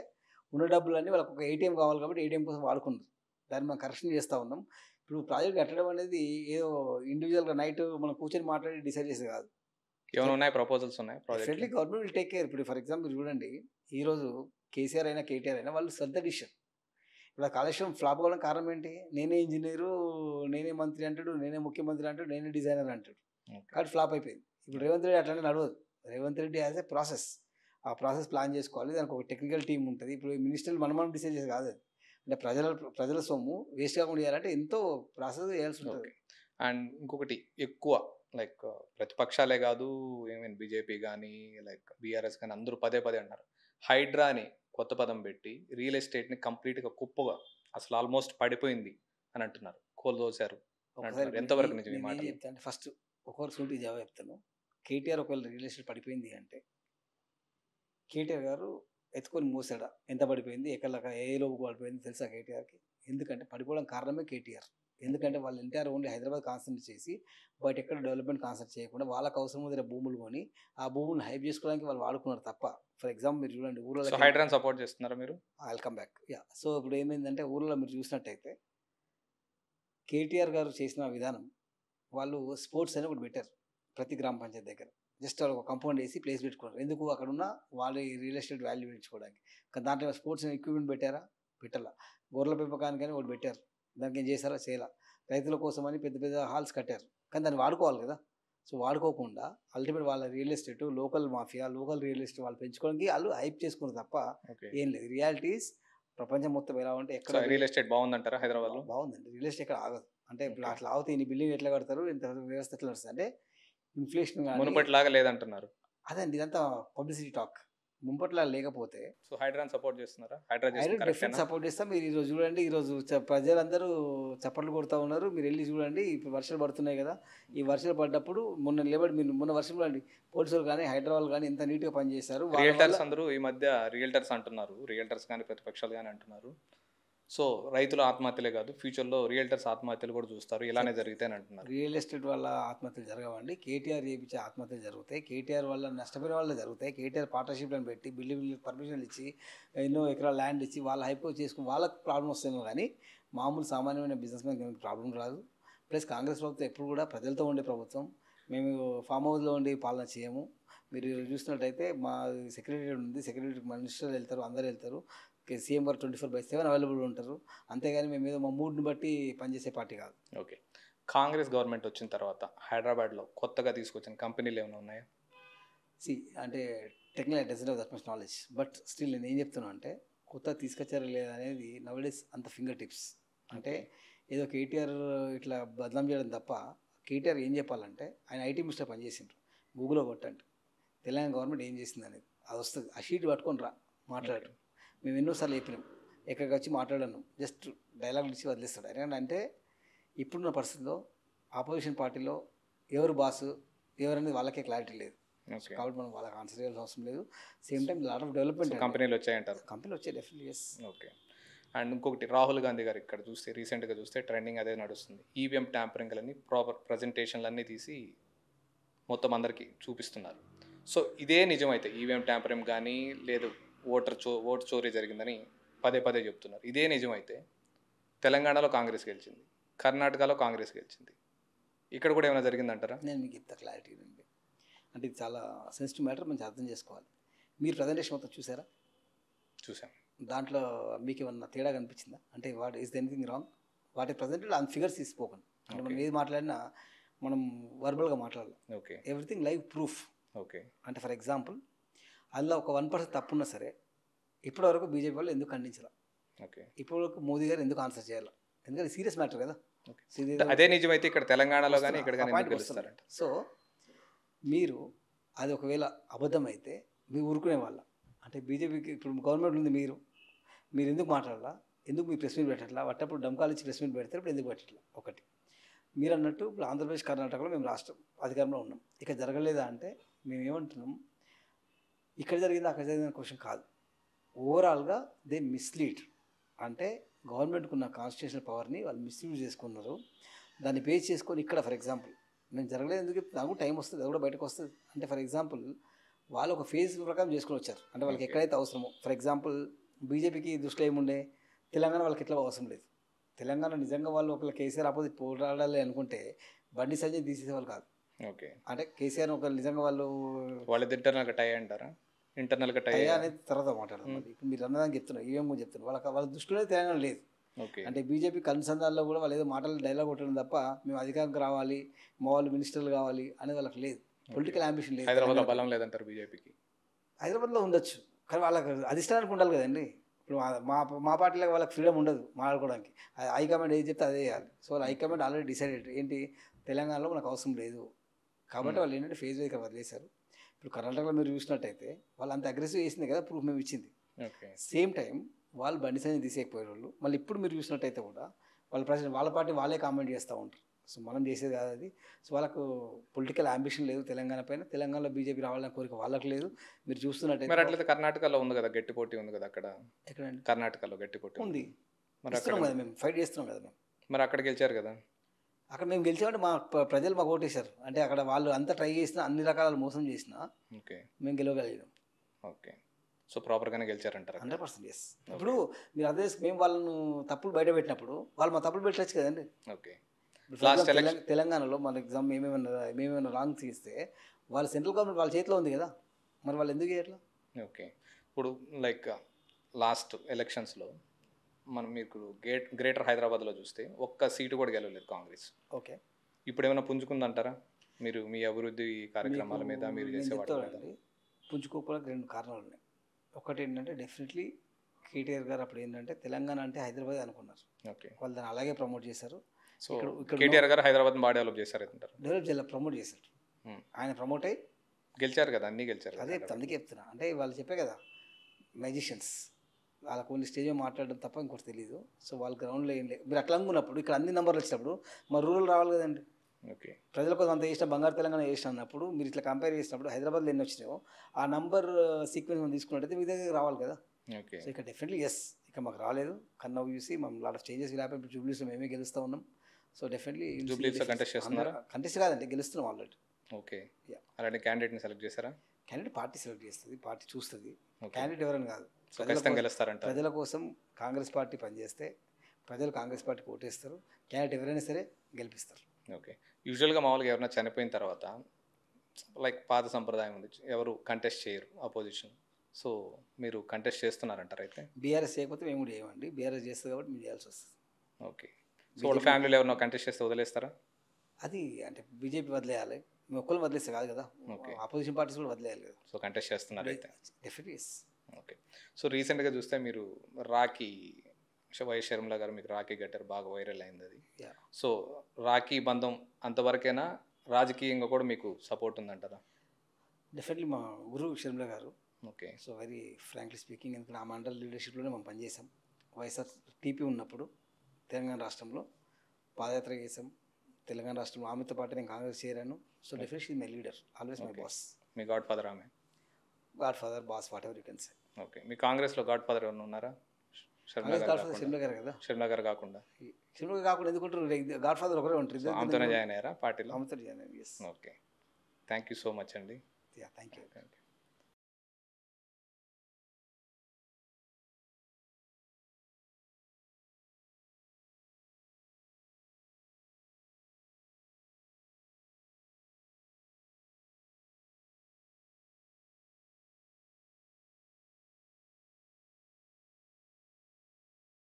ఉన్న డబ్బులన్నీ వాళ్ళకి ఒక ఏటీఎం కావాలి కాబట్టి ఏటీఎం కోసం వాడుకున్నారు. దాన్ని మనం కరెక్షన్ చేస్తూ ఉన్నాం. ఇప్పుడు ప్రాజెక్ట్ కట్టడం అనేది ఏదో ఇండివిజువల్గా నైట్ మనం కూర్చొని మాట్లాడి డిసైడ్ చేసేది కాదు. ఏమైనా ఉన్నాయి, ప్రపోజల్స్ ఉన్నాయి, definitely government will take care. ఇప్పుడు ఫర్ ఎగ్జాంపుల్ చూడండి, ఈరోజు కేసీఆర్ అయినా కేటీఆర్ అయినా వాళ్ళు సొంత డిసిషన్. ఇప్పుడు కాళేశ్వరం ఫ్లాప్ అవ్వడం కారణం ఏంటి? నేనే ఇంజనీరు, నేనే మంత్రి అంటాడు, నేనే ముఖ్యమంత్రి అంటాడు, నేనే డిజైనర్ అంటాడు, కాబట్టి ఫ్లాప్ అయిపోయింది. ఇప్పుడు రేవంత్ రెడ్డి అట్లనే నడవదు. Revanth Reddy as a process, ఆ ప్రాసెస్ ప్లాన్ చేసుకోవాలి, దానికి ఒక టెక్నికల్ టీం ఉంటుంది. ఇప్పుడు మినిస్టర్లు మనం డిసైడ్ చేసి కాదు. అంటే ప్రజల సొమ్ము వేస్ట్ కాకుండా చేయాలంటే ఎంతో ప్రాసెస్ చేయాల్సి ఉంటుంది. అండ్ ఇంకొకటి ఎక్కువ లైక్ ప్రతిపక్షాలే కాదు, ఈవెన్ బీజేపీ కానీ లైక్ బీఆర్ఎస్ కానీ అందరూ పదే అన్నారు, హైడ్రా అని కొత్త పదం పెట్టి రియల్ ఎస్టేట్ని కంప్లీట్గా కుప్పగా అసలు ఆల్మోస్ట్ పడిపోయింది అని అంటున్నారు, కోల్దోశారు. ఎంతవరకు నిజం ఈ మాట? చెప్తాను ఫస్ట్ ఒకరు సూటి జవాబు చెప్తాను. కేటీఆర్ ఒకవేళ రియల్ ఎస్టేట్ పడిపోయింది అంటే కేటీఆర్ గారు ఎత్తుకొని మోసాడా, ఎంత పడిపోయింది, ఎక్కడ ఏ లోపు పడిపోయింది తెలుసా కేటీఆర్కి? ఎందుకంటే పడిపోవడం కారణమే కేటీఆర్. ఎందుకంటే వాళ్ళు ఎంటైర్ ఓన్లీ హైదరాబాద్ కాన్సన్ట్రేట్ చేసి బయట ఎక్కడ డెవలప్మెంట్ కాన్సన్ట్రేట్ చేయకుండా వాళ్ళకి అవసరం దగ్గర భూములు కొని ఆ భూములను హైప్ చేసుకోవడానికి వాళ్ళు వాడుకున్నారు తప్ప. ఫర్ ఎగ్జాంపుల్ మీరు చూడండి ఊళ్ళో హైడ్రాన్ సపోర్ట్ చేస్తున్నారా మీరు? Welcome back. యా, సో ఇప్పుడు ఏమైందంటే ఊళ్ళో మీరు చూసినట్టయితే కేటీఆర్ గారు చేసిన విధానం, వాళ్ళు స్పోర్ట్స్ అని ఒకటి పెట్టారు ప్రతి గ్రామ పంచాయతీ దగ్గర. జస్ట్ వాళ్ళు ఒక కంపౌండ్ వేసి ప్లేస్ పెట్టుకున్నారు. ఎందుకు? అక్కడ ఉన్న వాళ్ళ రియల్ ఎస్టేట్ వాల్యూ పెంచుకోవడానికి. కానీ దాంట్లో స్పోర్ట్స్ ఎక్విప్మెంట్ పెట్టారా? పెట్టాలా. గొర్రెల పెంపకానికి కానీ ఒకటి పెట్టారు, దానికి ఏం చేశారా? చేయాల. రైతుల కోసం అని పెద్ద హాల్స్ కట్టారు, కానీ దాన్ని వాడుకోవాలి కదా. సో వాడుకోకుండా అల్టిమేట్ వాళ్ళ real estate, local mafia, local real estate వాళ్ళు పెంచుకోవడానికి వాళ్ళు హైప్ చేసుకున్నారు తప్ప ఏం లేదు. రియాలిటీస్ ప్రపంచం మొత్తం ఎలా ఉంటే ఎక్కడ రియల్ ఎస్టేట్ బాగుందంటారా? హైదరాబాద్లో బాగుందండి. రియల్ ఎస్టేట్ ఎక్కడ ఆగదు. అంటే ఇప్పుడు అట్లా ఆగితే ఇన్ని బిల్డింగ్ ఎట్లా కడతారు, ఇంత వ్యవస్థ ఎట్లా నడుస్తుంది అంటే ఇన్ఫ్లేషన్ మునుపటిలాగా లేదంటున్నారు. అదండి, ఇదంతా పబ్లిసిటీ టాక్. ముంపట్లా లేకపోతే సో హైడ్రాన్ సపోర్ట్ చేస్తున్నారా? డెఫినెట్ సపోర్ట్ చేస్తాం. మీరు ఈరోజు చూడండి, ఈరోజు ప్రజలందరూ చప్పట్లు కొడుతూ ఉన్నారు. మీరు వెళ్ళి చూడండి, ఇప్పుడు వర్షాలు పడుతున్నాయి కదా, ఈ వర్షాలు పడ్డప్పుడు మొన్న వర్షం చూడండి, పోలీసులు కానీ హైదరాబాద్ కానీ ఎంత నీట్గా పనిచేశారు. రియల్టర్స్ అందరూ ఈ మధ్య రియల్టర్స్ అంటున్నారు, రియల్టర్స్ కానీ ప్రతిపక్షాలు కానీ అంటున్నారు. సో రైతుల ఆత్మహత్యలే కాదు, ఫ్యూచర్లో రియల్టర్స్ ఆత్మహత్యలు కూడా చూస్తారు, ఇలానే జరిగితే అంటున్నారు. రియల్ ఎస్టేట్ వల్ల ఆత్మహత్యలు జరగవండి, కేటీఆర్ చేయించే ఆత్మహత్యలు జరుగుతాయి. కేటీఆర్ వల్ల నష్టపోయిన వాళ్ళే జరుగుతాయి. కేటీఆర్ పార్ట్నర్షిప్లను పెట్టి బిల్డింగ్ పర్మిషన్లు ఇచ్చి ఎన్నో ఎకరాల ల్యాండ్ ఇచ్చి వాళ్ళ హైపో చేసుకుని వాళ్ళకి ప్రాబ్లం వస్తుందేమో కానీ మామూలు సామాన్యమైన బిజినెస్ మ్యాన్కి ప్రాబ్లం రాదు. ప్లస్ కాంగ్రెస్ ప్రభుత్వం ఎప్పుడు కూడా ప్రజలతో ఉండే ప్రభుత్వం. మేము ఫామ్ హౌస్లో ఉండి పాలన చేయము. మీరు చూసినట్టయితే మా సెక్రటరీ ఉంది, సెక్రటరీ మినిస్టర్లు వెళ్తారు, అందరూ వెళ్తారు. సీఎం గారు 24/7 అవైలబుల్ ఉంటారు. అంతేగాని మేము ఏదో మా మూడ్ని బట్టి పనిచేసే పార్టీ కాదు. ఓకే, కాంగ్రెస్ గవర్నమెంట్ వచ్చిన తర్వాత హైదరాబాద్లో కొత్తగా తీసుకొచ్చిన కంపెనీలు ఏమైనా ఉన్నాయా? సి అంటే technical doesn't of that much knowledge, but still నేను ఏం చెప్తున్నా అంటే కొత్త తీసుకొచ్చారా లేదా అనేది నవడేస్ అంత ఫింగర్ టిప్స్. అంటే ఏదో కేటీఆర్ ఇట్లా బదనాం చేయడం తప్ప కేటీఆర్ ఏం చెప్పాలంటే ఆయన ఐటీ మినిస్టర్ పనిచేసిండ్రు, గూగుల్లో కొట్టండి తెలంగాణ గవర్నమెంట్ ఏం చేసింది అనేది అది వస్తుంది. ఆ షీట్ పట్టుకొని రా మాట్లాడు. మేము ఎన్నోసార్లు చెప్పినాం, ఎక్కడికి వచ్చి మాట్లాడాను, జస్ట్ డైలాగ్ ఇచ్చి వదిలేస్తాడు. ఎందుకంటే ఇప్పుడున్న పరిస్థితిలో ఆపోజిషన్ పార్టీలో ఎవరు బాసు ఎవరనేది వాళ్ళకే క్లారిటీ లేదు. కాబట్టి మనం వాళ్ళకి ఆన్సర్ చేయాల్సిన అవసరం లేదు. Same time lot of development కంపెనీలు వచ్చాయంటారు. కంపెనీలు వచ్చాయి డెఫినెట్లీ. ఎస్. ఓకే. అండ్ ఇంకొకటి రాహుల్ గాంధీ గారు ఇక్కడ చూస్తే రీసెంట్గా చూస్తే ట్రెండింగ్ అదే నడుస్తుంది. ఈవీఎం ట్యాంపరింగ్లని ప్రాపర్ ప్రజెంటేషన్లన్నీ తీసి మొత్తం అందరికీ చూపిస్తున్నారు. సో ఇదే నిజమైతే ఈవీఎం ట్యాంపరింగ్ కానీ లేదు ఓటు చోరీ జరిగిందని పదే పదే చెప్తున్నారు. ఇదే నిజమైతే తెలంగాణలో కాంగ్రెస్ గెలిచింది, కర్ణాటకలో కాంగ్రెస్ గెలిచింది, ఇక్కడ కూడా ఏమైనా జరిగిందంటారా? నేను మీకు ఇంత క్లారిటీ ఉంది అంటే ఇది చాలా సెన్సిటివ్ మ్యాటర్, మంచి అర్థం చేసుకోవాలి. మీరు ప్రజెంటేషన్ మొత్తం చూసారా? చూసాం. దాంట్లో మీకు ఏమన్నా తేడా కనిపించిందా? అంటే what is the anything wrong? What is presented on figures is spoken. అంటే మనం ఏది మాట్లాడినా మనం వర్బల్గా మాట్లాడాలి. Okay. Everything live proof. Okay. అంటే ఫర్ ఎగ్జాంపుల్ అందులో ఒక 1% తప్పున్నా సరే ఇప్పటివరకు బీజేపీ వాళ్ళు ఎందుకు ఖండించాల? ఓకే. ఇప్పటివరకు మోదీ గారు ఎందుకు ఆన్సర్ చేయాలి? ఎందుకంటే సీరియస్ మ్యాటర్ కదా. అదే నిజమైతే ఇక్కడ తెలంగాణలో కానీ ఇక్కడ కానీ గెలుస్తారంట. సో మీరు అది ఒకవేళ అబద్ధం అయితే మీరు ఊరుకునే వాళ్ళ అంటే బీజేపీకి ఇప్పుడు గవర్నమెంట్ ఉంది, మీరు ఎందుకు మాట్లాడాలా? ఎందుకు మీ ప్రెస్ మీట్ పెట్టట్లా? అట్టప్పుడు డమ్కాలు ఇచ్చి ప్రెస్ మీట్ పెడితే ఇప్పుడు ఎందుకు పెట్టట్లా? ఒకటి మీరు అన్నట్టు ఇప్పుడు ఆంధ్రప్రదేశ్ కర్ణాటకలో మేము రాష్ట్రం అధికారంలో ఉన్నాం, ఇక్కడ జరగలేదా అంటే మేము ఏమంటున్నాం, ఇక్కడ జరిగింది అక్కడ జరిగిన క్వశ్చన్ కాదు. ఓవరాల్గా దే మిస్లీడ్. అంటే గవర్నమెంట్కి ఉన్న కాన్స్టిట్యూషనల్ పవర్ని వాళ్ళు మిస్యూజ్ చేసుకున్నారు. దాన్ని బేస్ చేసుకొని ఇక్కడ ఫర్ ఎగ్జాంపుల్ నేను జరగలేదు ఎందుకు నాకు టైం వస్తుంది, అది కూడా బయటకు వస్తుంది. అంటే ఫర్ ఎగ్జాంపుల్ వాళ్ళు ఒక ఫేజ్ ప్రకారం చేసుకొని వచ్చారు. అంటే వాళ్ళకి ఎక్కడైతే అవసరమో, ఫర్ ఎగ్జాంపుల్ బీజేపీకి దృష్టిలో ఏముండే, తెలంగాణ వాళ్ళకి ఎట్లా అవసరం లేదు. తెలంగాణ నిజంగా వాళ్ళు ఒకళ్ళు కేసీఆర్ ఆపోజిట్ పోరాడాలి అనుకుంటే బండి సంజయ్ తీసేసేవాళ్ళు కాదు. ఓకే. అంటే కేసీఆర్ ఒక నిజంగా వాళ్ళు ఇంటర్నల్గా టై అంటారా? ఇంటర్నల్గా టై అనేది తర్వాత మాట్లాడదాం. ఇప్పుడు మీరు అన్నదానికి చెప్తున్నారు, ఈవీఎం కూడా చెప్తున్నారు, వాళ్ళ దృష్టిలో తెలంగాణ లేదు. అంటే బీజేపీ కన్సందాల్లో కూడా వాళ్ళు ఏదో మాటలు డైలాగ్ కొట్టడం తప్ప మేము అధికారంకి రావాలి, మా వాళ్ళు మినిస్టర్లు కావాలి అనేది వాళ్ళకి లేదు. పొలిటికల్ అంబిషన్ లేదు. హైదరాబాద్లో బలం లేదంటారు బీజేపీకి. హైదరాబాద్లో ఉండొచ్చు కానీ వాళ్ళకి అధిష్టానానికి ఉండాలి కదండి. ఇప్పుడు మా పార్టీలో వాళ్ళకి ఫ్రీడమ్ ఉండదు మాట్లాడుకోవడానికి. హైకమాండ్ ఏది చెప్తే అదే చేయాలి. సో వాళ్ళ హైకమాండ్ ఆల్రెడీ డిసైడెడ్ ఏంటి, తెలంగాణలో మనకు అవసరం లేదు కాబట్టి వాళ్ళు ఏంటంటే ఫేజ్ వైజ్గా వదిలేశారు. ఇప్పుడు కర్ణాటకలో మీరు చూసినట్టయితే వాళ్ళు అంత అగ్రెసివ్ చేసింది కదా, ప్రూఫ్ మేము ఇచ్చింది. సేమ్ టైం వాళ్ళు బండి సంజయ్ తీసేయకపోయే వాళ్ళు మళ్ళీ ఇప్పుడు మీరు చూసినట్టయితే కూడా వాళ్ళ పార్టీ వాళ్ళే కామెంట్ చేస్తూ ఉంటారు. సో మనం చేసేది కాదు అది. సో వాళ్ళకు పొలిటికల్ అంబిషన్ లేదు తెలంగాణ పైన. తెలంగాణలో బీజేపీ రావాలని కోరిక వాళ్ళకి లేదు. మీరు చూస్తున్నట్టయితే మరి అట్లయితే కర్ణాటకలో ఉంది కదా, గట్టి పోటీ ఉంది కదా అక్కడ. ఎక్కడండి? కర్ణాటకలో గట్టి పోటీ ఉంది. ఇస్తున్నాం కదా, మేము ఫైట్ చేస్తున్నాం కదా. మేము మరి అక్కడ గెలిచారు కదా. అక్కడ మేము గెలిచామంటే మా ప్రజలు మాకు ఓటేశారు. అంటే అక్కడ వాళ్ళు అంతా ట్రై చేసినా అన్ని రకాల మోసం చేసినా ఓకే మేము గెలవగలిగాం. ఓకే. సో ప్రాపర్గానే గెలిచారంటారు. 100% ఎస్. ఇప్పుడు మీరు అదే మేము వాళ్ళను తప్పులు బయట పెట్టినప్పుడు వాళ్ళు మా తప్పులు పెట్టచ్చు కదండి. ఓకే. తెలంగాణలో మన ఎగ్జామ్ మేమేమైనా రాంగ్ తీస్తే వాళ్ళ సెంట్రల్ గవర్నమెంట్ వాళ్ళ చేతిలో ఉంది కదా, మరి వాళ్ళు ఎందుకు చేయట్లా? ఓకే. ఇప్పుడు లైక్ లాస్ట్ ఎలక్షన్స్లో మనం మీకు గ్రేటర్ హైదరాబాద్లో చూస్తే ఒక్క సీటు కూడా గెలవలేదు కాంగ్రెస్. ఓకే. ఇప్పుడు ఏమైనా పుంజుకుందంటారా మీరు మీ అభివృద్ధి కార్యక్రమాల మీద మీరు చేసే వాటి మీద? పుంజుకోవడానికి 2 కారణాలు ఉన్నాయి. ఒకటి ఏంటంటే డెఫినెట్లీ కేటీఆర్ గారు అప్పుడు ఏంటంటే తెలంగాణ అంటే హైదరాబాద్ అనుకున్నారు. ఓకే. వాళ్ళు దాన్ని అలాగే ప్రమోట్ చేశారు. సో కేటీఆర్ గారు హైదరాబాద్ బాగా డెవలప్ చేశారు అంటారు. డెవలప్ చేయాలి, ప్రమోట్ చేశారు. ఆయన ప్రమోట్ అయ్యి గెలిచారు కదా, అన్నీ గెలిచారు. అదే అందుకే చెప్తున్నా. అంటే వాళ్ళు చెప్పే కదా మ్యాజిషియన్స్, వాళ్ళకు ఓన్లీ స్టేజ్ మాట్లాడడం తప్ప ఇంకోటి తెలియదు. సో వాళ్ళ గ్రౌండ్లో ఏం లేదు. మీరు అట్లా అనుకున్నప్పుడు ఇక్కడ అన్ని నెంబర్లు వచ్చినప్పుడు మరి రూరల్ రావాలి కదండి. ఓకే. ప్రజలకు అంత చేసిన బంగారు తెలంగాణ చేసిన అన్నప్పుడు మీరు ఇట్లా కంపేర్ చేసినప్పుడు హైదరాబాద్లో ఎన్ని వచ్చినాయో ఆ నంబర్ సీక్వెన్స్ మనం తీసుకున్నట్టయితే మీ దగ్గర రావాలి కదా. ఓకే. సో ఇక్కడ డెఫినెట్లీ ఎస్, ఇక్కడ మాకు రాలేదు. కన్నా చూసి మనం లాట్ ఆఫ్ చేంజెస్ ఇలా ఇప్పుడు జూబ్లీస్లో మేమే గెలుస్తూ ఉన్నాం. సో డెఫినెట్లీ జూబ్లీస్లో కంటెస్ట్ చేస్తున్నారా? కంటెస్ట్ కాదండి, గెలుస్తున్నాం ఆల్రెడీ. ఓకే. అలాంటి క్యాండిడేట్ని సెలెక్ట్ చేశారా? క్యాండిడేట్ పార్టీ సెలెక్ట్ చేస్తుంది, పార్టీ చూస్తుంది. క్యాండిడేట్ ఎవరైనా కాదు, ప్రజల కోసం కాంగ్రెస్ పార్టీ పనిచేస్తే ప్రజలు కాంగ్రెస్ పార్టీకి ఓటేస్తారు. క్యాండిడేట్ ఎవరైనా సరే గెలిపిస్తారు. ఓకే. యూజువల్గా మామూలుగా ఎవరైనా చనిపోయిన తర్వాత లైక్ పాత సంప్రదాయం ఉంది, ఎవరు కంటెస్ట్ చేయరు అపోజిషన్. సో మీరు కంటెస్ట్ చేస్తున్నారంటారు అయితే? బీఆర్ఎస్ చేయకపోతే మేము కూడా చేయమండి. బీఆర్ఎస్ చేస్తుంది కాబట్టి మేము చేయాల్సి వస్తుంది. ఓకే. సో వాళ్ళ ఫ్యామిలీలో ఎవరైనా కంటెస్ట్ చేస్తే వదిలేస్తారా? అది అంటే బీజేపీ వదిలేయాలి, మేము ఒక్కరు వదిలేస్తే కాదు కదా, Okay. ఆపోజిషన్ పార్టీస్ కూడా వదిలేయాలి కదా. సో కంటెస్ట్ చేస్తున్నారు అయితే. Definitely yes. ఓకే. సో రీసెంట్గా చూస్తే మీరు రాఖీ వైఎస్ షర్మిల గారు మీకు రాఖీ గట్టారు, బాగా వైరల్ అయింది అది. యా, సో రాఖీ బంధం అంతవరకైనా, రాజకీయంగా కూడా మీకు సపోర్ట్ ఉందంటారా? డెఫినెట్లీ మా గురువు షర్మిల గారు. Okay. So very frankly speaking, ఎందుకంటే ఆ మండల్ లీడర్షిప్లోనే మనం పనిచేసాం. వైఎస్ఆర్ టీపీ ఉన్నప్పుడు తెలంగాణ రాష్ట్రంలో పాదయాత్ర చేసాం. తెలంగాణ రాష్ట్రంలో ఆమెతో పాటు నేను కాంగ్రెస్ చేరాను. So definitely my leader, always my boss, మీ గాడ్ ఫాదర్ ఆమె. Godfather, boss, whatever you can say. Okay. మీ కాంగ్రెస్లో గాడ్ ఫాదర్ ఎవరైనా ఉన్నారా? షర్మిల కాంగ్రెస్ గారు గాడ్ ఫాదర్ కాకుండా? షర్మిల గారు కదా. షర్మిల గారు కాకుండా షర్మిల కాకుండా ఎందుకుంటారు, గాడ్ ఫాదర్ ఒకరే ఉంటారు. ఆమెతోనే జాయిన్ అయ్యారా పార్టీలో? ఆమెతో జాయిన్ అయ్యాను. Yes. Okay. Thank you so much అండి. Yeah, thank you. Thank you.